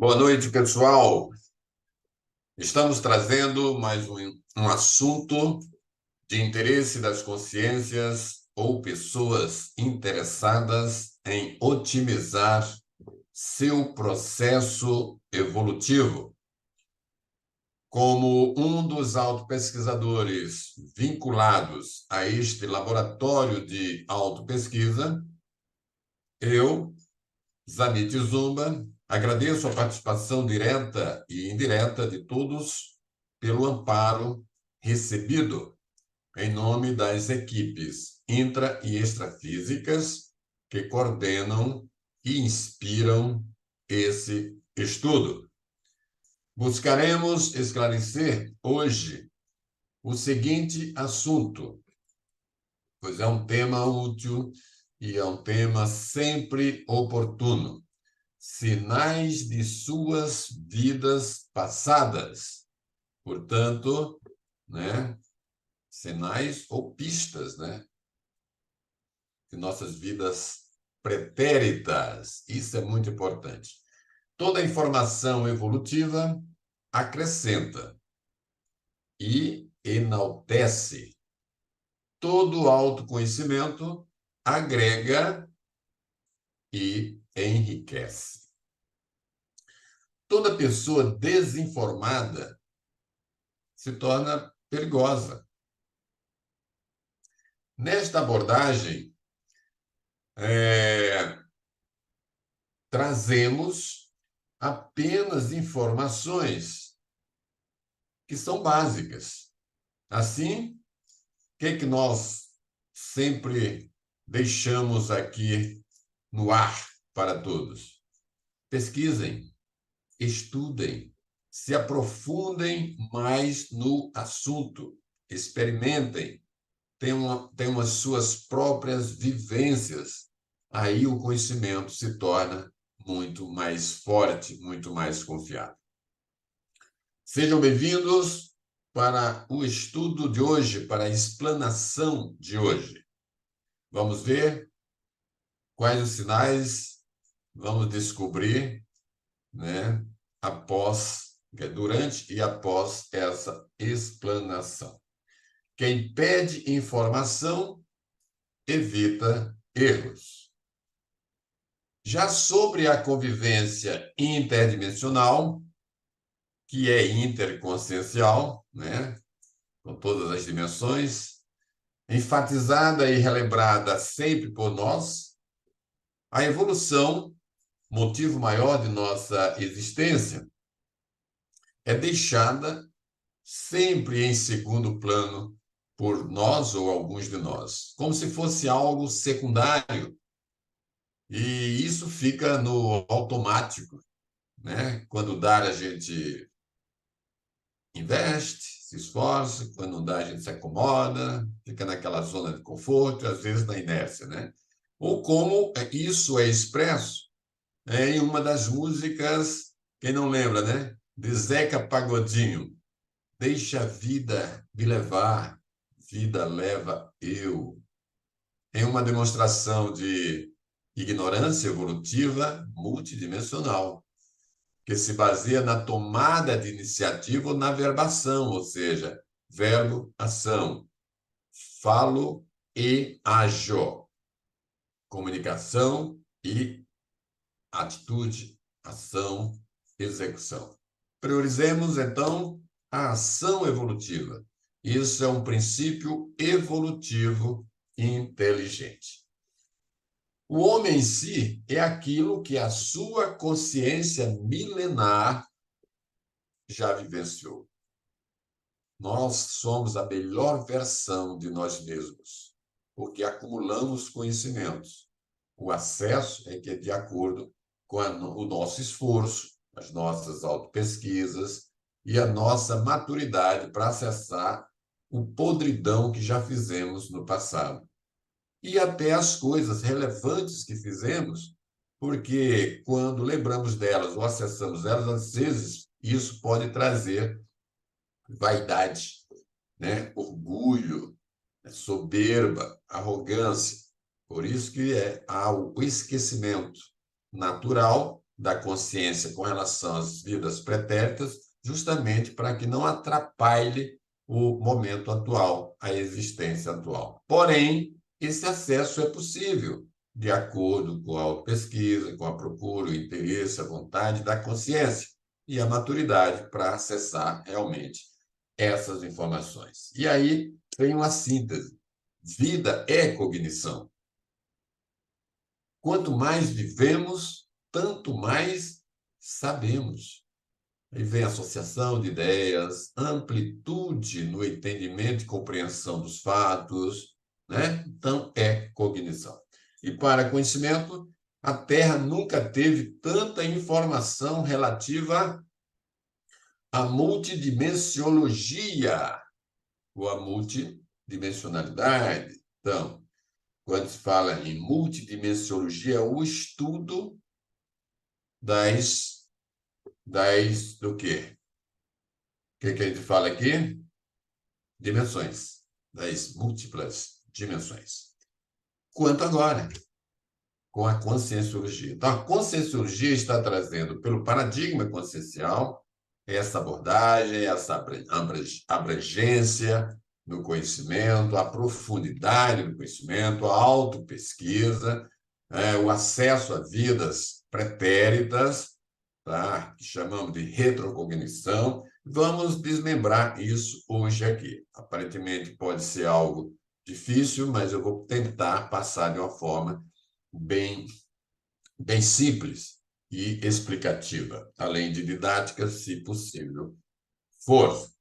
Boa noite, pessoal. Estamos trazendo mais um assunto de interesse das consciências ou pessoas interessadas em otimizar seu processo evolutivo. Como um dos autopesquisadores vinculados a este laboratório de autopesquisa, eu, Zamit Zumba, agradeço a participação direta e indireta de todos pelo amparo recebido em nome das equipes intra- e extrafísicas que coordenam e inspiram esse estudo. Buscaremos esclarecer hoje o seguinte assunto, pois é um tema útil e é um tema sempre oportuno. Sinais de suas vidas passadas. Portanto, né, sinais ou pistas, né, de nossas vidas pretéritas. Isso é muito importante. Toda informação evolutiva acrescenta e enaltece. Todo autoconhecimento agrega e enriquece. Toda pessoa desinformada se torna perigosa. Nesta abordagem, trazemos apenas informações que são básicas. Assim, o que nós sempre deixamos aqui no ar para todos? Pesquisem, estudem, se aprofundem mais no assunto, experimentem, tenham as suas próprias vivências. Aí o conhecimento se torna muito mais forte, muito mais confiável. Sejam bem-vindos para o estudo de hoje, para a explanação de hoje. Vamos ver quais os sinais vamos descobrir, né, durante e após essa explanação. Quem pede informação evita erros. Já sobre a convivência interdimensional, que é interconsciencial, né, com todas as dimensões, enfatizada e relembrada sempre por nós, a evolução, motivo maior de nossa existência, é deixada sempre em segundo plano por nós ou alguns de nós, como se fosse algo secundário. E isso fica no automático, né? Quando dá, a gente investe, se esforça, quando não dá, a gente se acomoda, fica naquela zona de conforto, às vezes na inércia, né? Ou como isso é expresso em uma das músicas, quem não lembra, né? De Zeca Pagodinho. Deixa a vida me levar, vida leva eu. Em uma demonstração de ignorância evolutiva multidimensional, que se baseia na tomada de iniciativa ou na verbação, ou seja, verbo, ação, falo e ajo, comunicação e atitude, ação, execução. Priorizemos, então, a ação evolutiva. Isso é um princípio evolutivo inteligente. O homem em si é aquilo que a sua consciência milenar já vivenciou. Nós somos a melhor versão de nós mesmos, porque acumulamos conhecimentos. O acesso é que é de acordo com o nosso esforço, as nossas autopesquisas e a nossa maturidade para acessar o podridão que já fizemos no passado. E até as coisas relevantes que fizemos, porque quando lembramos delas ou acessamos elas, às vezes isso pode trazer vaidade, né? Orgulho, soberba, arrogância. Por isso que há o esquecimento natural da consciência com relação às vidas pretéritas, justamente para que não atrapalhe o momento atual, a existência atual. Porém, esse acesso é possível, de acordo com a autopesquisa, com a procura, o interesse, a vontade da consciência e a maturidade para acessar realmente essas informações. E aí tem uma síntese. Vida é cognição. Quanto mais vivemos, tanto mais sabemos. Aí vem associação de ideias, amplitude no entendimento e compreensão dos fatos, né? Então, é cognição. E para conhecimento, a Terra nunca teve tanta informação relativa à multidimensiologia ou à multidimensionalidade. Então, quando se fala em multidimensiologia, é o estudo do quê? O que a gente fala aqui? Dimensões, das múltiplas dimensões. Quanto agora, com a conscienciologia. Então, a conscienciologia está trazendo, pelo paradigma consciencial, essa abordagem, essa abrangência no conhecimento, a profundidade do conhecimento, a autopesquisa, o acesso a vidas pretéritas, tá? Que chamamos de retrocognição. Vamos desmembrar isso hoje aqui. Aparentemente pode ser algo difícil, mas eu vou tentar passar de uma forma bem simples e explicativa, além de didática, se possível for.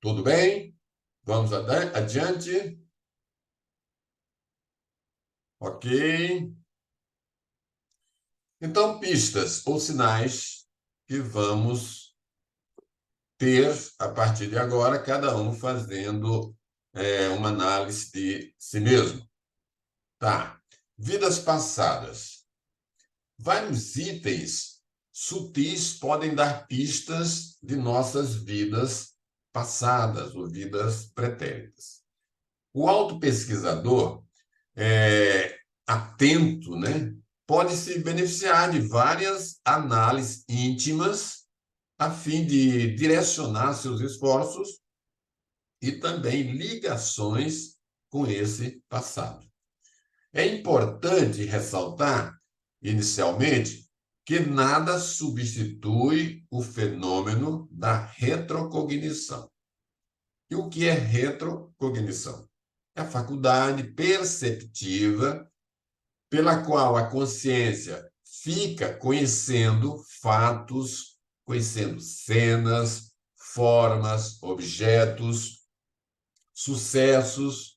Tudo bem? Vamos adiante? Ok. Então, pistas ou sinais que vamos ter a partir de agora, cada um fazendo uma análise de si mesmo. Tá. Vidas passadas. Vários itens sutis podem dar pistas de nossas vidas passadas ou vidas pretéritas. O autopesquisador, atento, né, pode se beneficiar de várias análises íntimas a fim de direcionar seus esforços e também ligações com esse passado. É importante ressaltar, inicialmente, que nada substitui o fenômeno da retrocognição. E o que é retrocognição? É a faculdade perceptiva pela qual a consciência fica conhecendo fatos, conhecendo cenas, formas, objetos, sucessos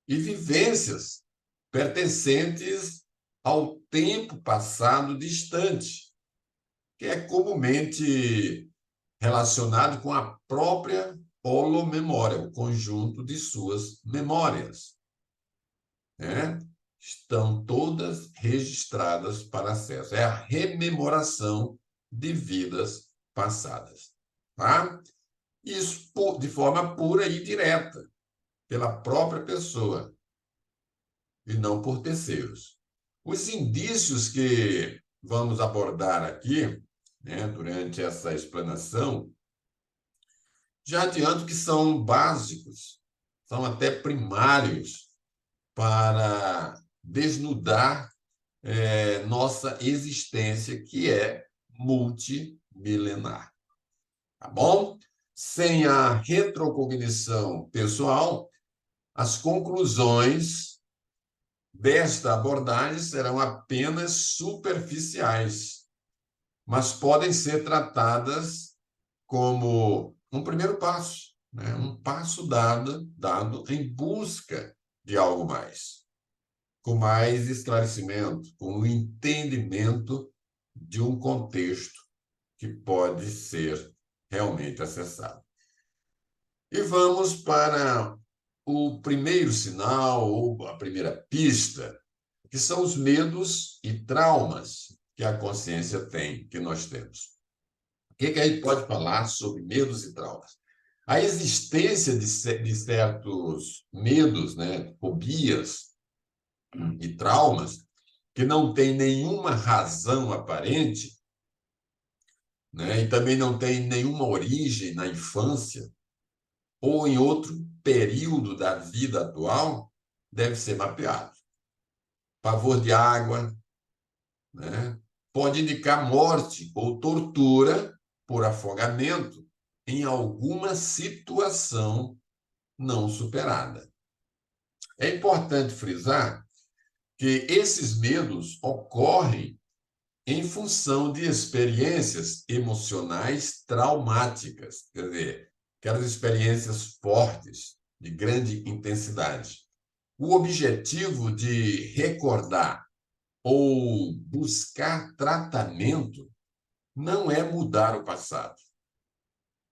e vivências pertencentes ao tempo passado distante, que é comumente relacionado com a própria holomemória, o conjunto de suas memórias, né? Estão todas registradas para acesso. É a rememoração de vidas passadas, tá? Isso de forma pura e direta, pela própria pessoa, e não por terceiros. Os indícios que vamos abordar aqui, né, durante essa explanação, já adianto que são básicos, são até primários para desnudar nossa existência, que é multimilenar. Tá bom? Sem a retrocognição pessoal, as conclusões desta abordagem serão apenas superficiais, mas podem ser tratadas como um primeiro passo, né? Um passo dado em busca de algo mais, com mais esclarecimento, com o entendimento de um contexto que pode ser realmente acessado. E vamos para o primeiro sinal, ou a primeira pista, que são os medos e traumas que a consciência tem, que nós temos. O que a gente pode falar sobre medos e traumas? A existência de certos medos, né, fobias e traumas, que não tem nenhuma razão aparente, né, e também não tem nenhuma origem na infância ou em outro período da vida atual, deve ser mapeado. Pavor de água, né, pode indicar morte ou tortura por afogamento em alguma situação não superada. É importante frisar que esses medos ocorrem em função de experiências emocionais traumáticas, quer dizer, aquelas experiências fortes, de grande intensidade. O objetivo de recordar ou buscar tratamento não é mudar o passado,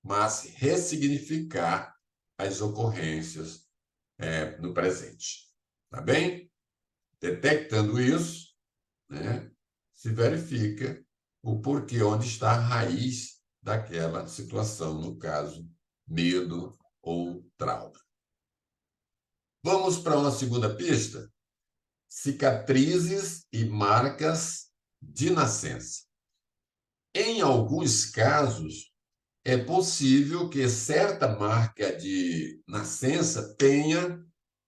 mas ressignificar as ocorrências no presente. Tá bem? Detectando isso, né, se verifica o porquê, onde está a raiz daquela situação, no caso, medo ou trauma. Vamos para uma segunda pista: cicatrizes e marcas de nascença. Em alguns casos, é possível que certa marca de nascença tenha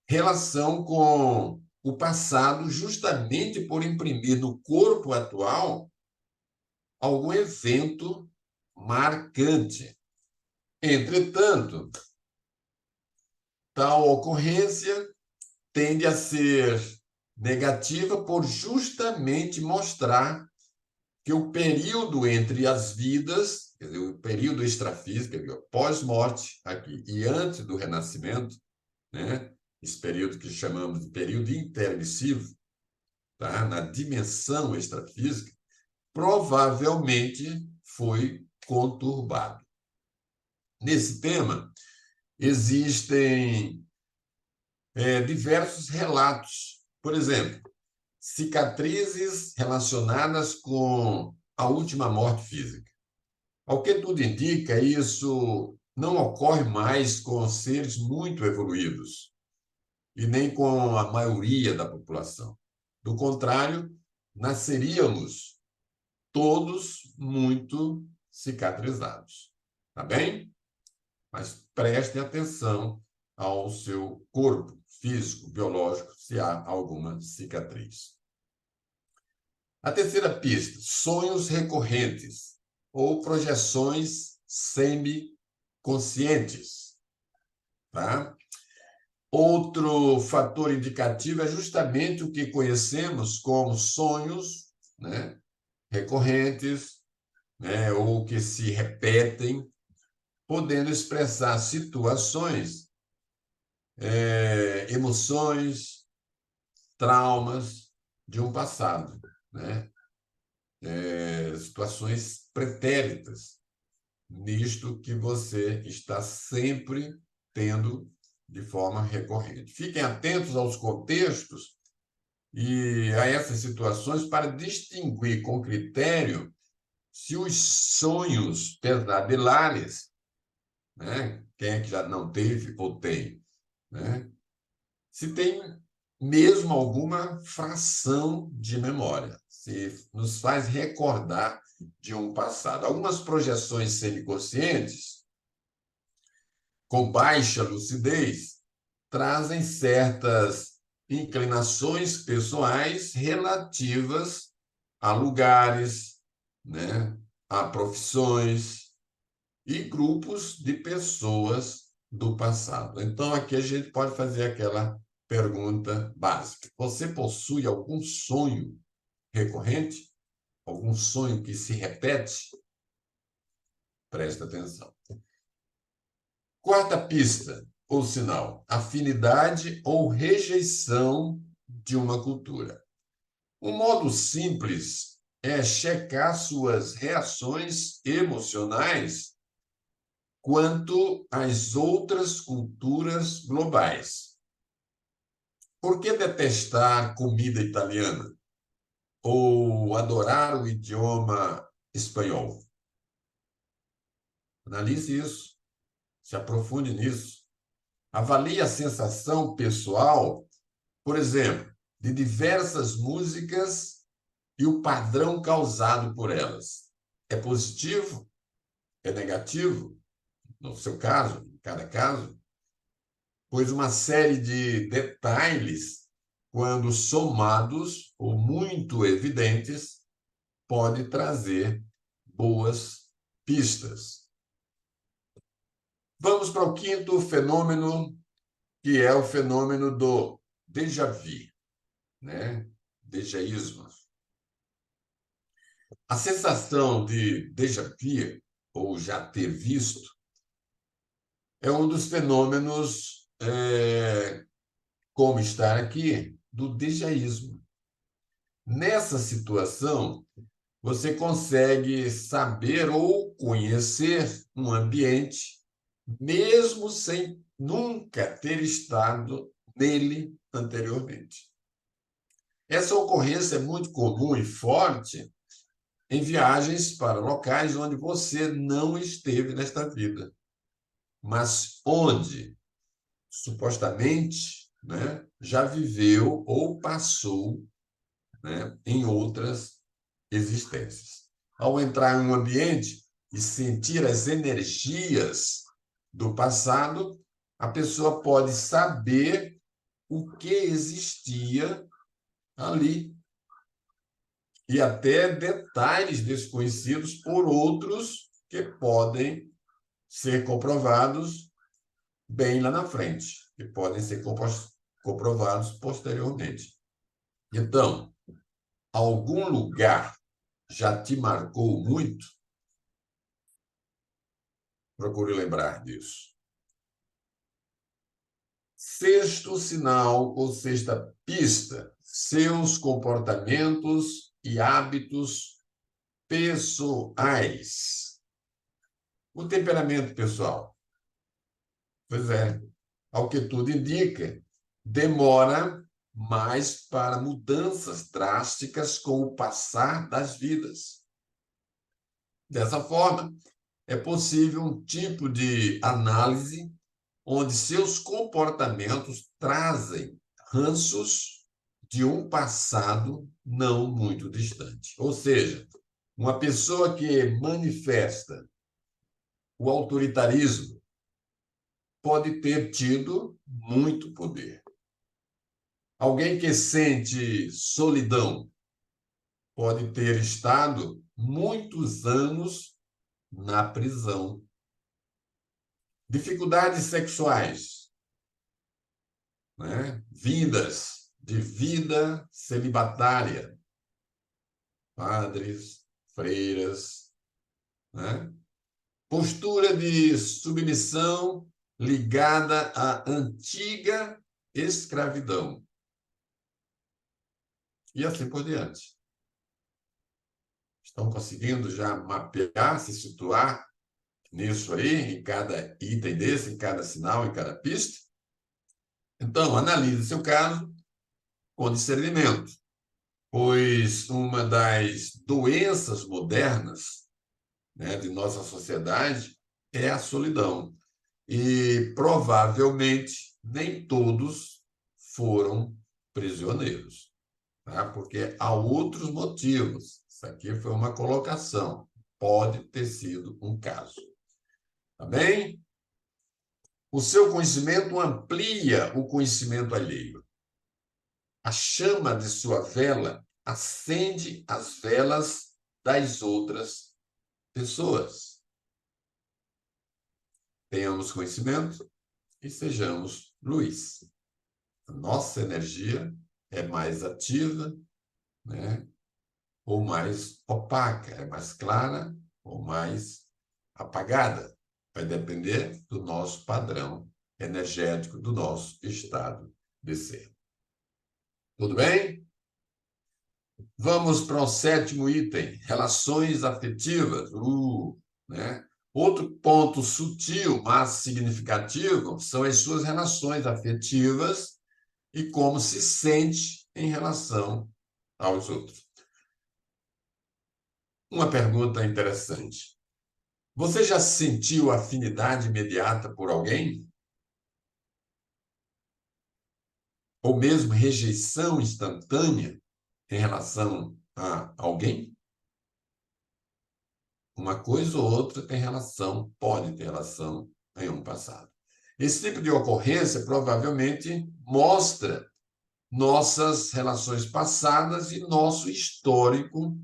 relação com o passado, justamente por imprimir no corpo atual algum evento marcante. Entretanto, tal ocorrência tende a ser negativa por justamente mostrar que o período entre as vidas, quer dizer, o período extrafísico, pós-morte aqui e antes do renascimento, né? Esse período que chamamos de período intermissivo, tá? Na dimensão extrafísica, provavelmente foi conturbado. Nesse tema, existem diversos relatos. Por exemplo, cicatrizes relacionadas com a última morte física. Ao que tudo indica, isso não ocorre mais com seres muito evoluídos e nem com a maioria da população. Do contrário, nasceríamos todos muito cicatrizados. Tá bem? Mas preste atenção ao seu corpo físico, biológico, se há alguma cicatriz. A terceira pista: sonhos recorrentes ou projeções semiconscientes. Tá? Outro fator indicativo é justamente o que conhecemos como sonhos, né, recorrentes, né, ou que se repetem, podendo expressar situações, emoções, traumas de um passado, né? Situações pretéritas, nisto que você está sempre tendo de forma recorrente. Fiquem atentos aos contextos e a essas situações para distinguir com critério se os sonhos pesadelares, né? Quem é que já não teve ou tem, né? Se tem mesmo alguma fração de memória, se nos faz recordar de um passado. Algumas projeções semiconscientes, com baixa lucidez, trazem certas inclinações pessoais relativas a lugares, né, a profissões e grupos de pessoas do passado. Então, aqui a gente pode fazer aquela pergunta básica: você possui algum sonho recorrente? Algum sonho que se repete? Presta atenção. Quarta pista, ou sinal: afinidade ou rejeição de uma cultura. Um modo simples é checar suas reações emocionais quanto às outras culturas globais. Por que detestar comida italiana ou adorar o idioma espanhol? Analise isso, se aprofunde nisso. Avalie a sensação pessoal, por exemplo, de diversas músicas e o padrão causado por elas. É positivo? É negativo? No seu caso, em cada caso? Pois uma série de detalhes, quando somados ou muito evidentes, pode trazer boas pistas. Vamos para o quinto fenômeno, que é o fenômeno do déjà vu, né? Dejaísmo. A sensação de déjà vu, ou já ter visto, é um dos fenômenos, como estar aqui, do dejaísmo. Nessa situação, você consegue saber ou conhecer um ambiente, mesmo sem nunca ter estado nele anteriormente. Essa ocorrência é muito comum e forte em viagens para locais onde você não esteve nesta vida, mas onde supostamente, né, já viveu ou passou, né, em outras existências. Ao entrar em um ambiente e sentir as energias do passado, a pessoa pode saber o que existia ali e até detalhes desconhecidos por outros que podem ser comprovados bem lá na frente, que podem ser comprovados posteriormente. Então, algum lugar já te marcou muito? Procure lembrar disso. Sexto sinal ou sexta pista: seus comportamentos e hábitos pessoais. O temperamento pessoal. Pois é, ao que tudo indica, demora mais para mudanças drásticas com o passar das vidas. Dessa forma, é possível um tipo de análise onde seus comportamentos trazem ranços de um passado não muito distante. Ou seja, uma pessoa que manifesta o autoritarismo pode ter tido muito poder. Alguém que sente solidão pode ter estado muitos anos na prisão. Dificuldades sexuais, né? Vindas de vida celibatária, padres, freiras, né? Postura de submissão ligada à antiga escravidão. E assim por diante. Estão conseguindo já mapear, se situar nisso aí, em cada item desse, em cada sinal, em cada pista? Então, analise seu caso com discernimento, pois uma das doenças modernas, né, de nossa sociedade é a solidão. E provavelmente nem todos foram prisioneiros, tá? Porque há outros motivos. Isso aqui foi uma colocação. Pode ter sido um caso. Tá bem? O seu conhecimento amplia o conhecimento alheio. A chama de sua vela acende as velas das outras pessoas. Tenhamos conhecimento e sejamos luz. A nossa energia é mais ativa, né? Ou mais opaca, é mais clara ou mais apagada. Vai depender do nosso padrão energético, do nosso estado de ser. Tudo bem? Vamos para o sétimo item, relações afetivas. Né? Outro ponto sutil, mas significativo, são as suas relações afetivas e como se sente em relação aos outros. Uma pergunta interessante. Você já sentiu afinidade imediata por alguém? Ou mesmo rejeição instantânea em relação a alguém? Uma coisa ou outra tem relação, pode ter relação em um passado. Esse tipo de ocorrência provavelmente mostra nossas relações passadas e nosso histórico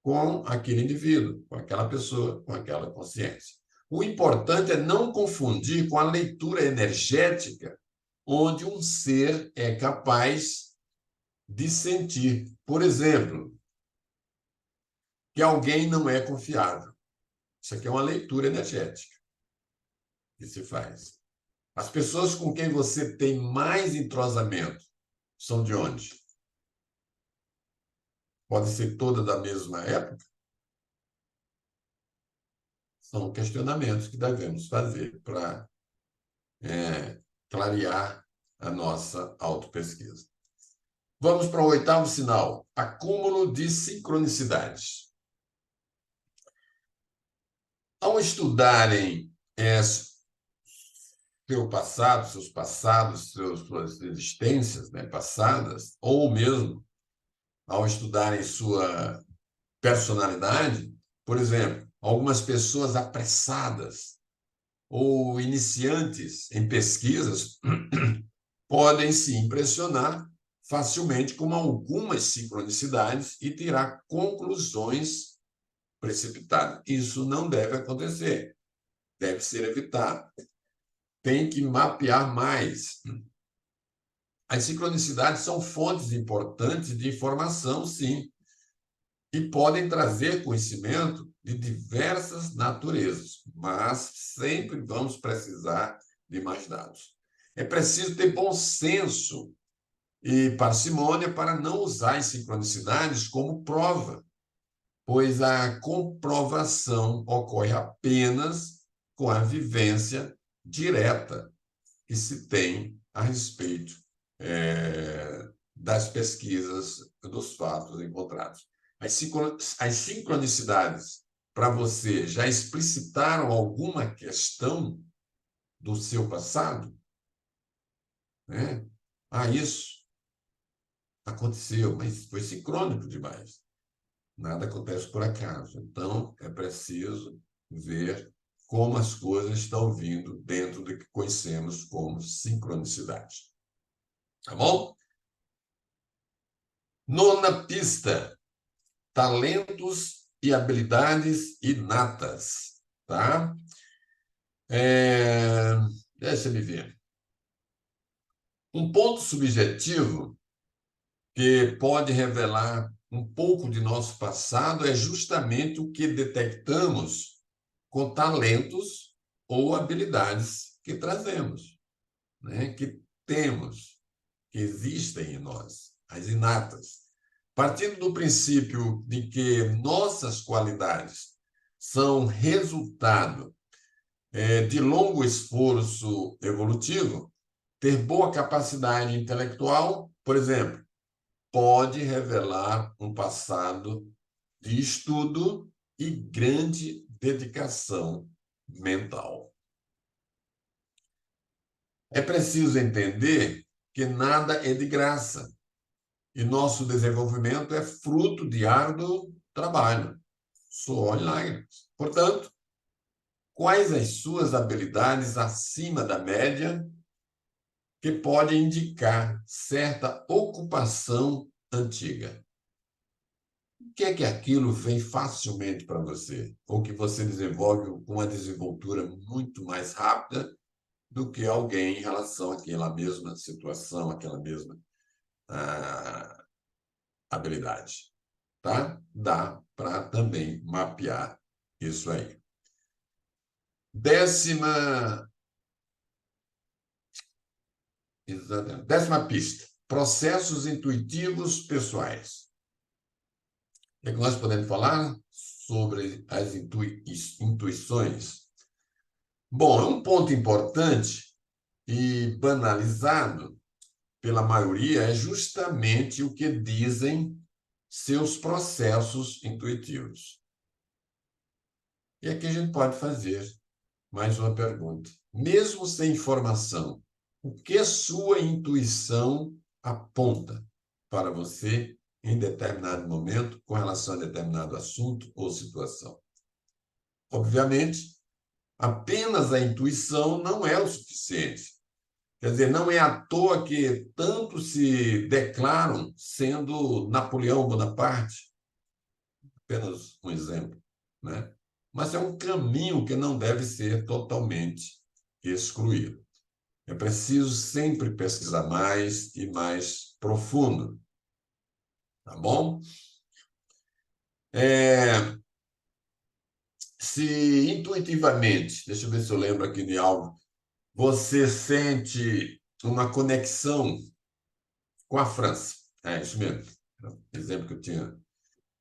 com aquele indivíduo, com aquela pessoa, com aquela consciência. O importante é não confundir com a leitura energética, onde um ser é capaz de sentir, por exemplo, que alguém não é confiável. Isso aqui é uma leitura energética que se faz. As pessoas com quem você tem mais entrosamento são de onde? Pode ser toda da mesma época? São questionamentos que devemos fazer para clarear a nossa autopesquisa. Vamos para o oitavo sinal, acúmulo de sincronicidades. Ao estudarem seu passado, seus passados, suas existências, né, passadas, ou mesmo ao estudarem sua personalidade, por exemplo, algumas pessoas apressadas ou iniciantes em pesquisas podem se impressionar facilmente com algumas sincronicidades e tirar conclusões precipitadas. Isso não deve acontecer, deve ser evitado. Tem que mapear mais. As sincronicidades são fontes importantes de informação, sim, e podem trazer conhecimento de diversas naturezas, mas sempre vamos precisar de mais dados. É preciso ter bom senso e parcimônia para não usar as sincronicidades como prova, pois a comprovação ocorre apenas com a vivência direta que se tem a respeito das pesquisas, dos fatos encontrados. As sincronicidades para você já explicitaram alguma questão do seu passado? Né? Isso aconteceu, mas foi sincrônico demais. Nada acontece por acaso. Então, é preciso ver como as coisas estão vindo dentro do que conhecemos como sincronicidade. Tá bom? Nona pista: talentos e habilidades inatas. Tá? Deixa eu ver. Um ponto subjetivo que pode revelar um pouco de nosso passado é justamente o que detectamos com talentos ou habilidades que trazemos, né? Que temos, que existem em nós, as inatas. Partindo do princípio de que nossas qualidades são resultado de longo esforço evolutivo, ter boa capacidade intelectual, por exemplo, pode revelar um passado de estudo e grande dedicação mental. É preciso entender que nada é de graça e nosso desenvolvimento é fruto de árduo trabalho, suor e lágrimas. Portanto, quais as suas habilidades acima da média que podem indicar certa ocupação antiga? O que é que aquilo vem facilmente para você? Ou que você desenvolve com uma desenvoltura muito mais rápida do que alguém em relação àquela mesma situação, àquela mesma habilidade. Tá? Dá para também mapear isso aí. Décima pista: processos intuitivos pessoais. O que nós podemos falar sobre as intuições? Bom, é um ponto importante e banalizado pela maioria é justamente o que dizem seus processos intuitivos. E aqui a gente pode fazer mais uma pergunta. Mesmo sem informação, o que a sua intuição aponta para você em determinado momento com relação a determinado assunto ou situação? Obviamente, apenas a intuição não é o suficiente. Quer dizer, não é à toa que tantos se declaram sendo Napoleão Bonaparte, apenas um exemplo, né? Mas é um caminho que não deve ser totalmente excluído. É preciso sempre pesquisar mais e mais profundo, tá bom? Se intuitivamente, deixa eu ver se eu lembro aqui de algo, você sente uma conexão com a França. É isso mesmo. Exemplo que eu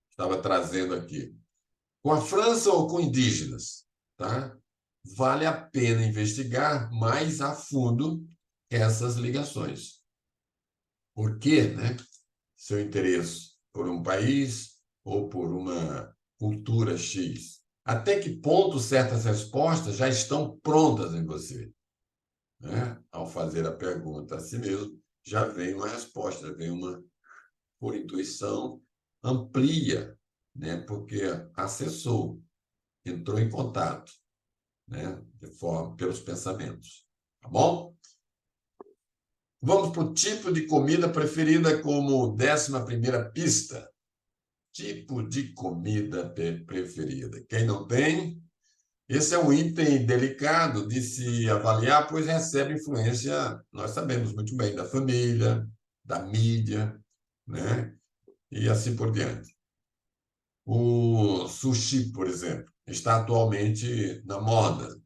estava trazendo aqui. Com a França ou com indígenas, tá? Vale a pena investigar mais a fundo essas ligações. Por quê, né? Seu interesse por um país ou por uma cultura X. Até que ponto certas respostas já estão prontas em você, né? Ao fazer a pergunta a si mesmo, já vem uma resposta, já vem uma, por intuição, amplia, né? Porque acessou, entrou em contato, né? De forma, pelos pensamentos. Tá bom? Vamos para o tipo de comida preferida como 11ª pista. Tipo de comida preferida. Quem não tem, esse é um item delicado de se avaliar, pois recebe influência, nós sabemos muito bem, da família, da mídia, né? E assim por diante. O sushi, por exemplo, está atualmente na moda,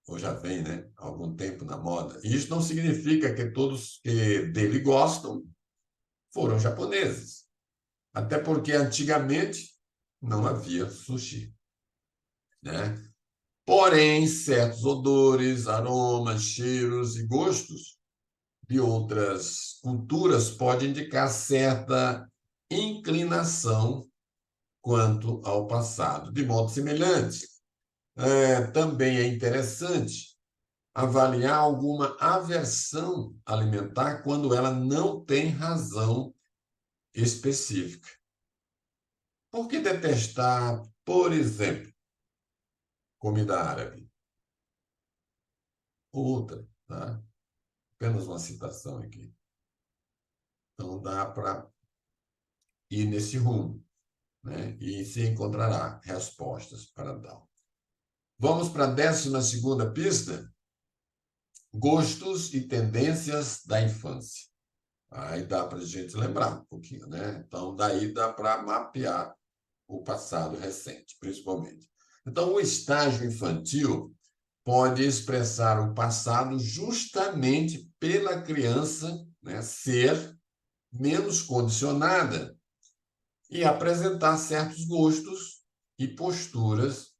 ou já vem, né, há algum tempo na moda. E isso não significa que todos que dele gostam foram japoneses. Até porque antigamente não havia sushi, né? Porém, certos odores, aromas, cheiros e gostos de outras culturas podem indicar certa inclinação quanto ao passado. De modo semelhante, também é interessante avaliar alguma aversão alimentar quando ela não tem razão específica. Por que detestar, por exemplo, comida árabe? Outra, tá? Apenas uma citação aqui. Então, dá para ir nesse rumo, né? E se encontrará respostas para tal. Vamos para a 12ª pista? Gostos e tendências da infância. Aí dá para a gente lembrar um pouquinho, né? Então, daí dá para mapear o passado recente, principalmente. Então, o estágio infantil pode expressar o passado justamente pela criança, né, ser menos condicionada e apresentar certos gostos e posturas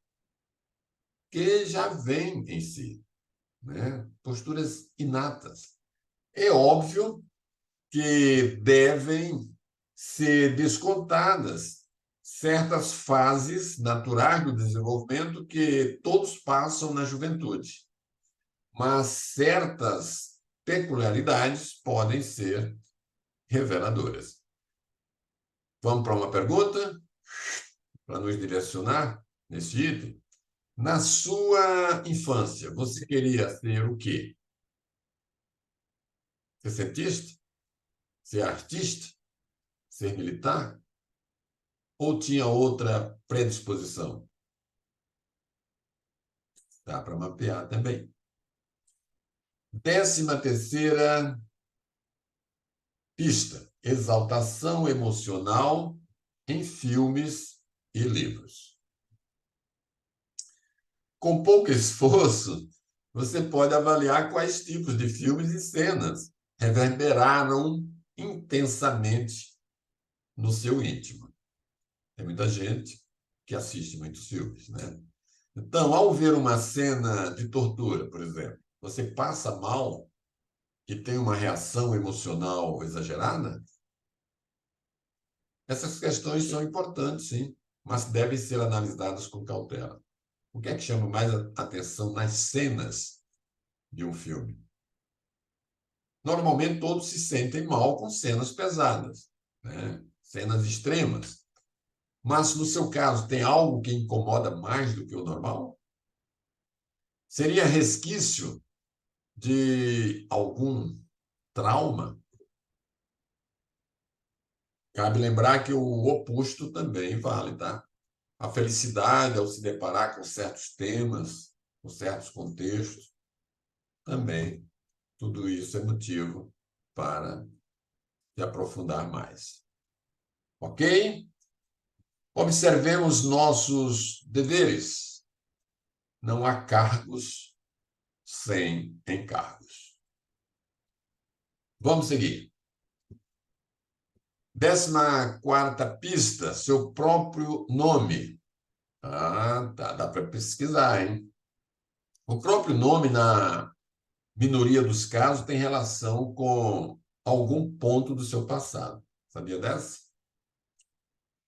que já vêm em si, né? Posturas inatas. É óbvio que devem ser descontadas certas fases naturais do desenvolvimento que todos passam na juventude, mas certas peculiaridades podem ser reveladoras. Vamos para uma pergunta para nos direcionar nesse item? Na sua infância, você queria ser o quê? Ser cientista? Ser artista? Ser militar? Ou tinha outra predisposição? Dá para mapear também. 13ª pista: exaltação emocional em filmes e livros. Com pouco esforço, você pode avaliar quais tipos de filmes e cenas reverberaram intensamente no seu íntimo. Tem muita gente que assiste muitos filmes, né? Então, ao ver uma cena de tortura, por exemplo, você passa mal e tem uma reação emocional exagerada? Essas questões são importantes, sim, mas devem ser analisadas com cautela. O que é que chama mais atenção nas cenas de um filme? Normalmente todos se sentem mal com cenas pesadas, né? Cenas extremas. Mas, no seu caso, tem algo que incomoda mais do que o normal? Seria resquício de algum trauma? Cabe lembrar que o oposto também vale, tá? A felicidade ao se deparar com certos temas, com certos contextos, também tudo isso é motivo para se aprofundar mais. Ok? Observemos nossos deveres. Não há cargos sem encargos. Vamos seguir. 14ª pista, seu próprio nome. Ah, tá, dá para pesquisar, hein? O próprio nome, na minoria dos casos, tem relação com algum ponto do seu passado. Sabia dessa?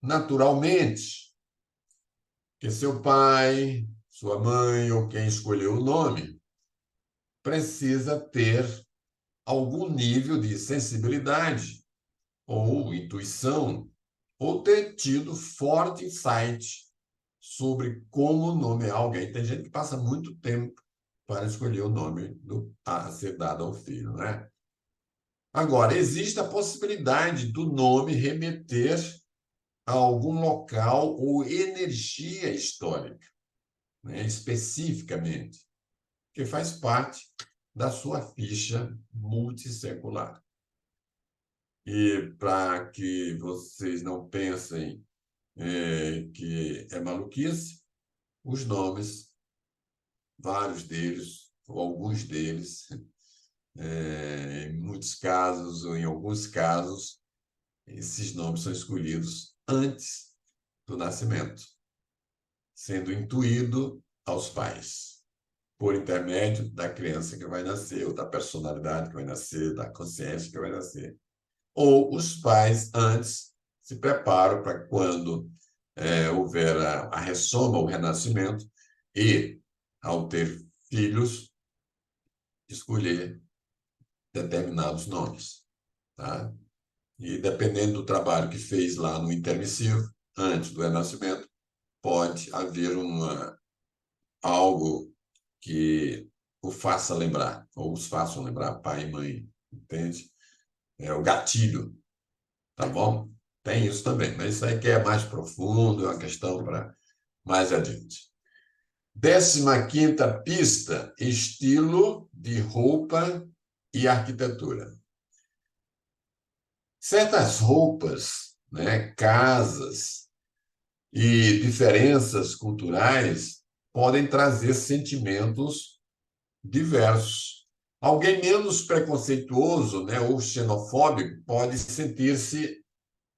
Naturalmente, que seu pai, sua mãe ou quem escolheu o nome precisa ter algum nível de sensibilidade ou intuição ou ter tido forte insight sobre como nomear alguém. Tem gente que passa muito tempo para escolher o nome a ser dado ao filho, né? Agora, existe a possibilidade do nome remeter a algum local ou energia histórica, né? Especificamente, que faz parte da sua ficha multissecular. E para que vocês não pensem que é maluquice, os nomes, vários deles, ou alguns deles, em muitos casos, ou em alguns casos, esses nomes são escolhidos antes do nascimento, sendo intuído aos pais, por intermédio da criança que vai nascer, ou da personalidade que vai nascer, da consciência que vai nascer. Ou os pais antes se preparam para quando houver a ressoma, o renascimento, e, ao ter filhos, escolher determinados nomes. Tá? E, dependendo do trabalho que fez lá no intermissivo, antes do renascimento, pode haver algo que o faça lembrar, ou os façam lembrar, pai e mãe, entende? É o gatilho, tá bom? Tem isso também, mas isso aí que é mais profundo, é uma questão para mais adiante. 15ª pista, estilo de roupa e arquitetura. Certas roupas, né, casas e diferenças culturais podem trazer sentimentos diversos. Alguém menos preconceituoso, né, ou xenofóbico pode sentir-se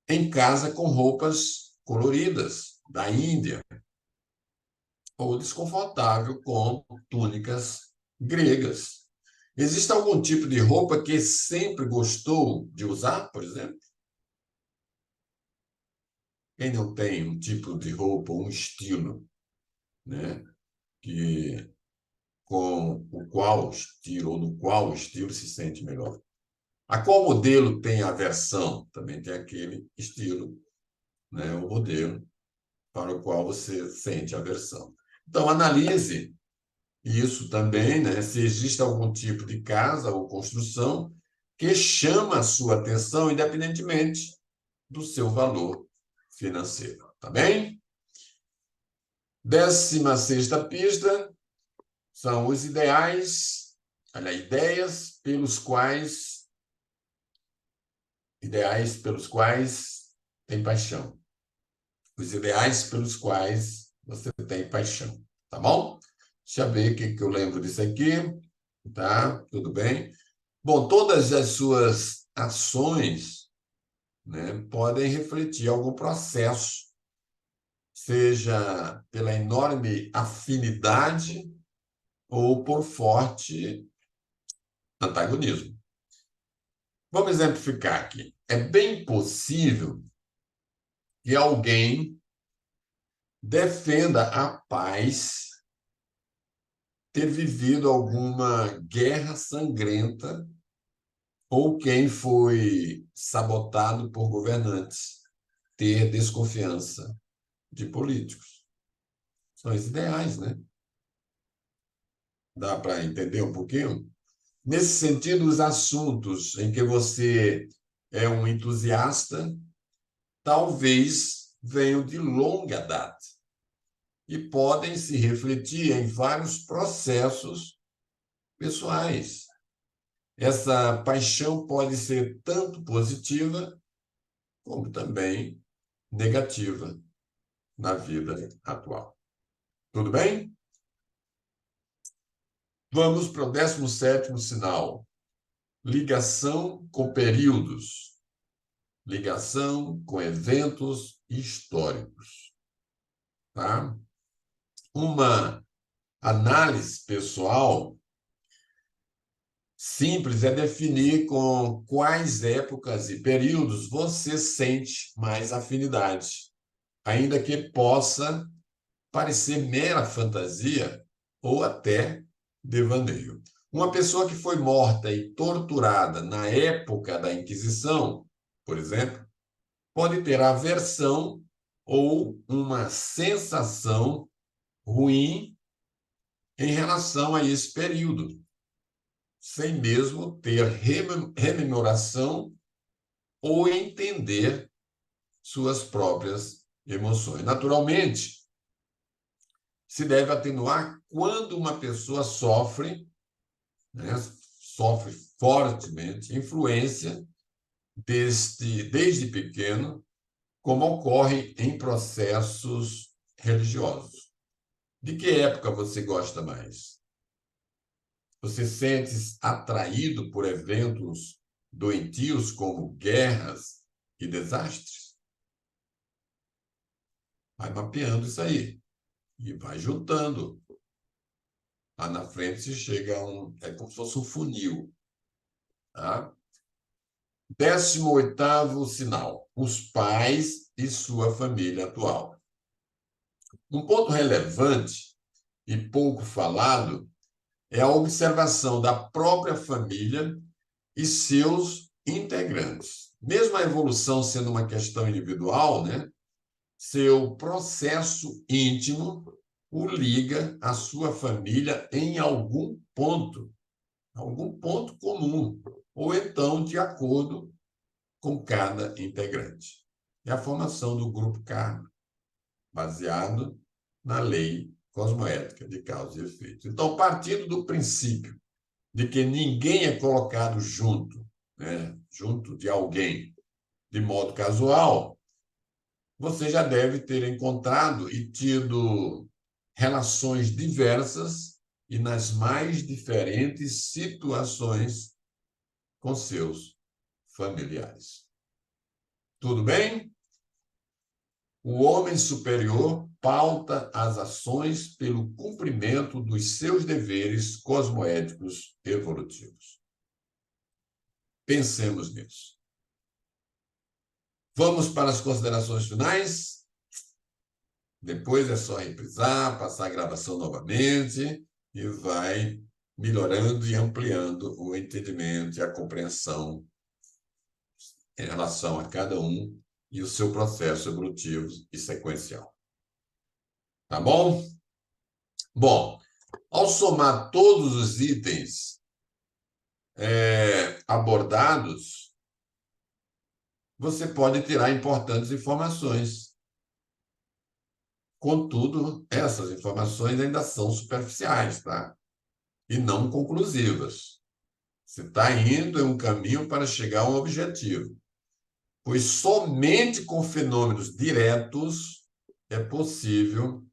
em casa com roupas coloridas da Índia, ou desconfortável com túnicas gregas. Existe algum tipo de roupa que sempre gostou de usar, por exemplo? Quem não tem um tipo de roupa, um estilo, né, que com o qual estilo ou no qual o estilo se sente melhor? A qual modelo tem aversão? Também tem aquele estilo, né, o modelo para o qual você sente aversão. Então, analise isso também, né? Se existe algum tipo de casa ou construção que chama a sua atenção, independentemente do seu valor financeiro. Tá bem? 16ª pista são os ideais, olha, ideais pelos quais tem paixão. Os ideais pelos quais você tem paixão. Tá bom? Deixa eu ver o que eu lembro disso aqui. Tá? Tudo bem? Bom, todas as suas ações, né, podem refletir algum processo, seja pela enorme afinidade ou por forte antagonismo. Vamos exemplificar aqui. É bem possível que alguém defenda a paz, ter vivido alguma guerra sangrenta ou quem foi sabotado por governantes ter desconfiança de políticos. São os ideais, né? Dá para entender um pouquinho? Nesse sentido, os assuntos em que você é um entusiasta talvez venham de longa data e podem se refletir em vários processos pessoais. Essa paixão pode ser tanto positiva como também negativa na vida atual. Tudo bem? Vamos para o 17º sinal. Ligação com períodos. Ligação com eventos históricos. Tá? Uma análise pessoal simples é definir com quais épocas e períodos você sente mais afinidade, ainda que possa parecer mera fantasia ou até devaneio. Uma pessoa que foi morta e torturada na época da Inquisição, por exemplo, pode ter aversão ou uma sensação ruim em relação a esse período, sem mesmo ter rememoração ou entender suas próprias emoções. Naturalmente, se deve atenuar quando uma pessoa sofre, né, sofre fortemente influência desde pequeno, como ocorre em processos religiosos. De que época você gosta mais? Você sente-se atraído por eventos doentios como guerras e desastres? Vai mapeando isso aí e vai juntando. Lá na frente se chega a é como se fosse um funil. Tá? 18º sinal, os pais e sua família atual. Um ponto relevante e pouco falado é a observação da própria família e seus integrantes. Mesmo a evolução sendo uma questão individual, né, seu processo íntimo o liga à sua família em algum ponto comum, ou então de acordo com cada integrante. É a formação do grupo kármico, baseado na lei cosmoética de causa e efeito. Então, partindo do princípio de que ninguém é colocado junto, né, junto de alguém, de modo casual, você já deve ter encontrado e tido relações diversas e nas mais diferentes situações com seus familiares. Tudo bem? O homem superior pauta as ações pelo cumprimento dos seus deveres cosmoéticos evolutivos. Pensemos nisso. Vamos para as considerações finais? Depois é só reprisar, passar a gravação novamente e vai melhorando e ampliando o entendimento e a compreensão em relação a cada um e o seu processo evolutivo e sequencial. Tá bom? Bom, ao somar todos os itens abordados, você pode tirar importantes informações. Contudo, essas informações ainda são superficiais, tá? E não conclusivas. Você está indo em um caminho para chegar a um objetivo, pois somente com fenômenos diretos é possível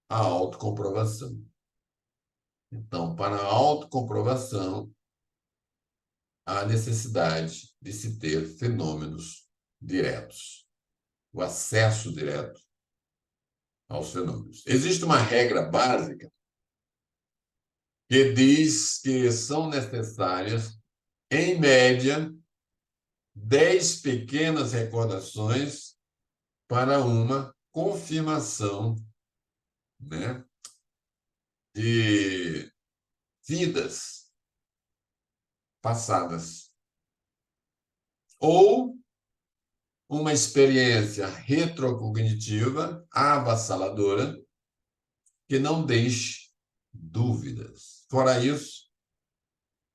a autocomprovação. Então, para a autocomprovação, há necessidade de se ter fenômenos diretos, o acesso direto aos fenômenos. Existe uma regra básica que diz que são necessárias, em média, 10 pequenas recordações para uma confirmação, né, de vidas passadas. Ou uma experiência retrocognitiva avassaladora que não deixe dúvidas. Fora isso,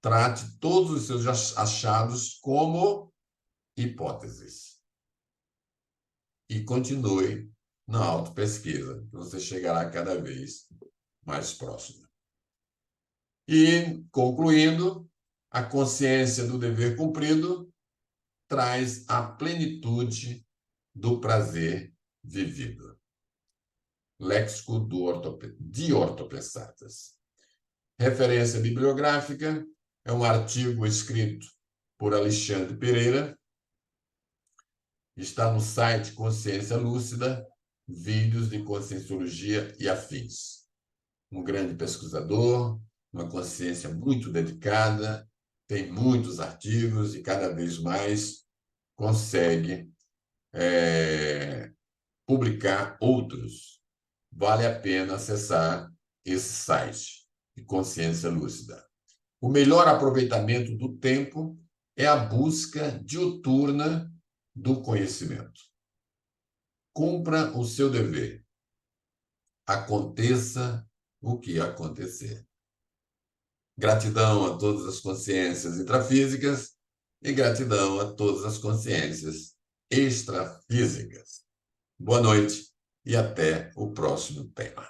trate todos os seus achados como hipóteses. E continue na autopesquisa, que você chegará cada vez mais próximo. E, concluindo, a consciência do dever cumprido traz a plenitude do prazer vivido. Léxico de Orthopensatas. Referência bibliográfica é um artigo escrito por Alexandre Pereira. Está no site Consciência Lúcida, vídeos de conscienciologia e afins. Um grande pesquisador, uma consciência muito dedicada, tem muitos artigos e cada vez mais consegue publicar outros. Vale a pena acessar esse site de Consciência Lúcida. O melhor aproveitamento do tempo é a busca diuturna do conhecimento. Cumpra o seu dever. Aconteça o que acontecer. Gratidão a todas as consciências intrafísicas e gratidão a todas as consciências extrafísicas. Boa noite e até o próximo tema.